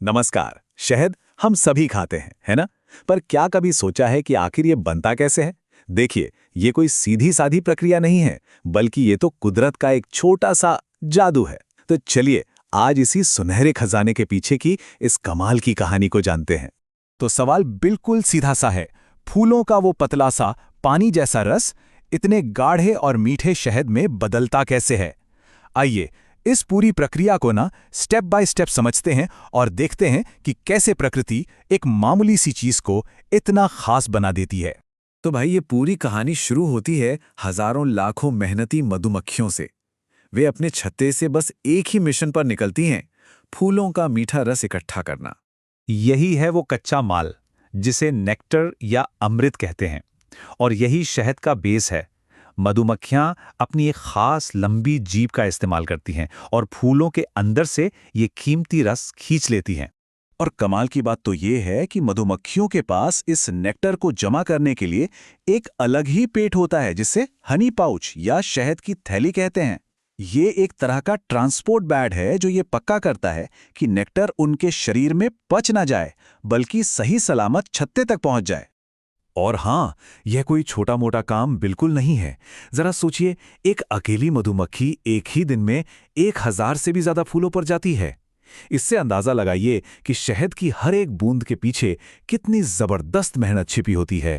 नमस्कार। शहद हम सभी खाते हैं, है ना? पर क्या कभी सोचा है कि आखिर ये बनता कैसे है? देखिए, ये कोई सीधी साधी प्रक्रिया नहीं है, बल्कि ये तो कुदरत का एक छोटा सा जादू है। तो चलिए, आज इसी सुनहरे खजाने के पीछे की इस कमाल की कहानी को जानते हैं। तो सवाल बिल्कुल सीधा सा है। फूलों का वो पतला सा पानी जैसा रस इतने गाढ़े और मीठे शहद में बदलता कैसे है? आइए इस पूरी प्रक्रिया को ना स्टेप बाय स्टेप समझते हैं और देखते हैं कि कैसे प्रकृति एक मामूली सी चीज को इतना खास बना देती है। तो भाई, ये पूरी कहानी शुरू होती है हजारों लाखों मेहनती मधुमक्खियों से। वे अपने छत्ते से बस एक ही मिशन पर निकलती हैं, फूलों का मीठा रस इकट्ठा करना। यही है वो कच्चा माल जिसे नेक्टर या अमृत कहते हैं, और यही शहद का बेस है। मधुमक्खियां अपनी एक खास लंबी जीभ का इस्तेमाल करती हैं और फूलों के अंदर से ये कीमती रस खींच लेती हैं। और कमाल की बात तो ये है कि मधुमक्खियों के पास इस नेक्टर को जमा करने के लिए एक अलग ही पेट होता है, जिसे हनी पाउच या शहद की थैली कहते हैं। ये एक तरह का ट्रांसपोर्ट बैड है जो ये पक्का करता है कि नेक्टर उनके शरीर में पच ना जाए, बल्कि सही सलामत छत्ते तक पहुंच जाए। और हाँ, यह कोई छोटा मोटा काम बिल्कुल नहीं है। जरा सोचिए, एक अकेली मधुमक्खी एक ही दिन में 1000 से भी ज्यादा फूलों पर जाती है। इससे अंदाजा लगाइए कि शहद की हर एक बूंद के पीछे कितनी जबरदस्त मेहनत छिपी होती है।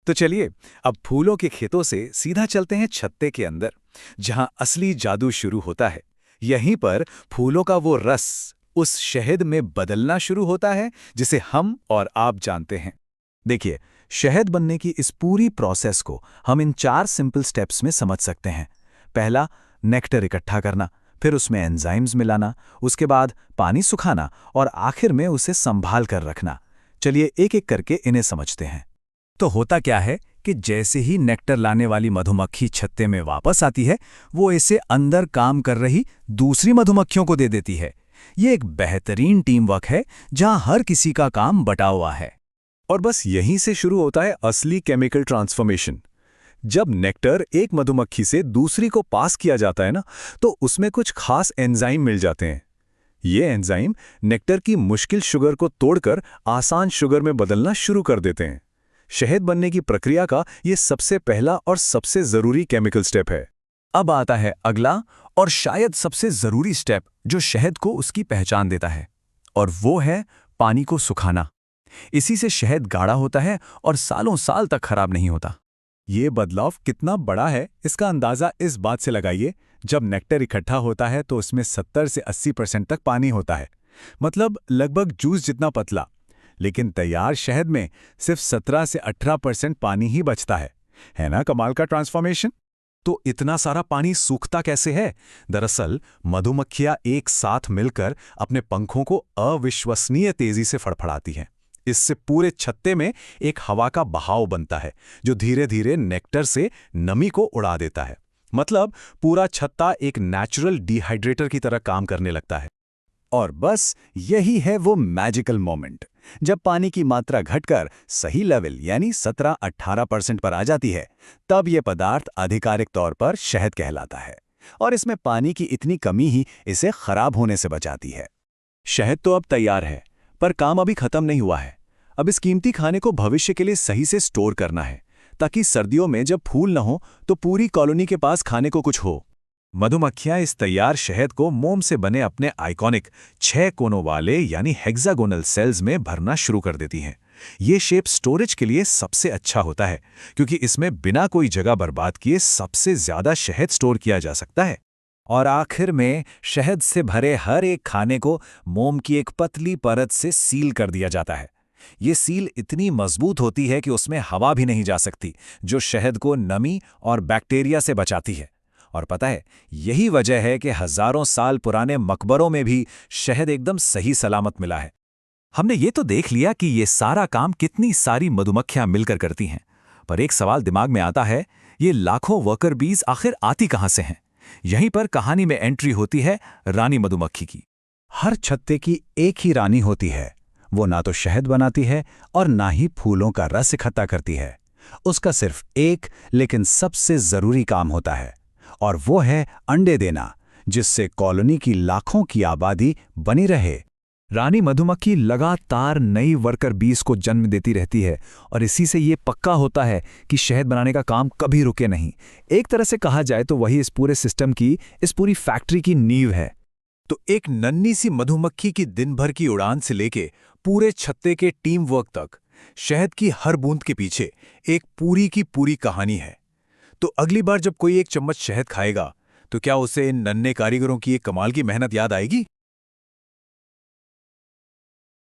तो चलिए, अब फूलों के खेतों से सीधा चलते हैं छत्ते के अंदर, जहां असली जादू शुरू होता है। यहीं पर फूलों का वो रस उस शहद में बदलना शुरू होता है जिसे हम और आप जानते हैं। देखिए, शहद बनने की इस पूरी प्रोसेस को हम इन 4 सिंपल स्टेप्स में समझ सकते हैं। पहला, नेक्टर इकट्ठा करना, फिर उसमें एंजाइम्स मिलाना, उसके बाद पानी सुखाना और आखिर में उसे संभाल कर रखना। चलिए एक एक करके इन्हें समझते हैं। तो होता क्या है कि जैसे ही नेक्टर लाने वाली मधुमक्खी छत्ते में वापस आती है, वो इसे अंदर काम कर रही दूसरी मधुमक्खियों को दे देती है। ये एक बेहतरीन टीम वर्क है जहां हर किसी का काम बटा हुआ है। और बस यहीं से शुरू होता है असली केमिकल ट्रांसफॉर्मेशन। जब नेक्टर एक मधुमक्खी से दूसरी को पास किया जाता है ना, तो उसमें कुछ खास एंजाइम मिल जाते हैं। ये एंजाइम नेक्टर की मुश्किल शुगर को तोड़कर आसान शुगर में बदलना शुरू कर देते हैं। शहद बनने की प्रक्रिया का ये सबसे पहला और सबसे जरूरी केमिकल स्टेप है। अब आता है अगला और शायद सबसे जरूरी स्टेप, जो शहद को उसकी पहचान देता है, और वो है पानी को सुखाना। इसी से शहद गाढ़ा होता है और सालों साल तक खराब नहीं होता। ये बदलाव कितना बड़ा है, इसका अंदाजा इस बात से लगाइए। जब नेक्टर इकट्ठा होता है तो उसमें 70 से 80% तक पानी होता है, मतलब लगभग जूस जितना पतला। लेकिन तैयार शहद में सिर्फ 17 से 18% पानी ही बचता है ना? कमाल का ट्रांसफॉर्मेशन। तो इतना सारा पानी सूखता कैसे है? दरअसल मधुमक्खियां एक साथ मिलकर अपने पंखों को अविश्वसनीय तेजी से फड़फड़ाती हैं। इससे पूरे छत्ते में एक हवा का बहाव बनता है, जो धीरे धीरे नेक्टर से नमी को उड़ा देता है। मतलब पूरा छत्ता एक नेचुरल डिहाइड्रेटर की तरह काम करने लगता है। और बस यही है वो मैजिकल मोमेंट, जब पानी की मात्रा घटकर सही लेवल यानी 17-18% पर आ जाती है, तब यह पदार्थ आधिकारिक तौर पर शहद कहलाता है। और इसमें पानी की इतनी कमी ही इसे खराब होने से बचाती है। शहद तो अब तैयार है, पर काम अभी खत्म नहीं हुआ है। अब इस कीमती खाने को भविष्य के लिए सही से स्टोर करना है, ताकि सर्दियों में जब फूल न हो तो पूरी कॉलोनी के पास खाने को कुछ हो। मधुमक्खियां इस तैयार शहद को मोम से बने अपने आइकॉनिक 6 कोनों वाले यानी हेक्सागोनल सेल्स में भरना शुरू कर देती हैं। ये शेप स्टोरेज के लिए सबसे अच्छा होता है, क्योंकि इसमें बिना कोई जगह बर्बाद किए सबसे ज्यादा शहद स्टोर किया जा सकता है। और आखिर में शहद से भरे हर एक खाने को मोम की एक पतली परत से सील कर दिया जाता है। ये सील इतनी मजबूत होती है कि उसमें हवा भी नहीं जा सकती, जो शहद को नमी और बैक्टीरिया से बचाती है। और पता है, यही वजह है कि हजारों साल पुराने मकबरों में भी शहद एकदम सही सलामत मिला है। हमने ये तो देख लिया कि ये सारा काम कितनी सारी मधुमक्खियां मिलकर करती हैं, पर एक सवाल दिमाग में आता है, ये लाखों वर्कर बीज आखिर आती कहां से हैं? यहीं पर कहानी में एंट्री होती है रानी मधुमक्खी की। हर छत्ते की एक ही रानी होती है। वो ना तो शहद बनाती है और ना ही फूलों का रस इकट्ठा करती है। उसका सिर्फ एक लेकिन सबसे जरूरी काम होता है, और वो है अंडे देना, जिससे कॉलोनी की लाखों की आबादी बनी रहे। रानी मधुमक्खी लगातार नई वर्कर बीज को जन्म देती रहती है और इसी से ये पक्का होता है कि शहद बनाने का काम कभी रुके नहीं। एक तरह से कहा जाए तो वही इस पूरे सिस्टम की, इस पूरी फैक्ट्री की नींव है। तो एक नन्ही सी मधुमक्खी की दिन भर की उड़ान से लेके पूरे छत्ते के टीम वर्क तक शहद की हर बूंद के पीछे एक पूरी की पूरी कहानी है। तो अगली बार जब कोई एक चम्मच शहद खाएगा तो क्या उसे इन नन्हे कारीगरों की एक कमाल की मेहनत याद आएगी?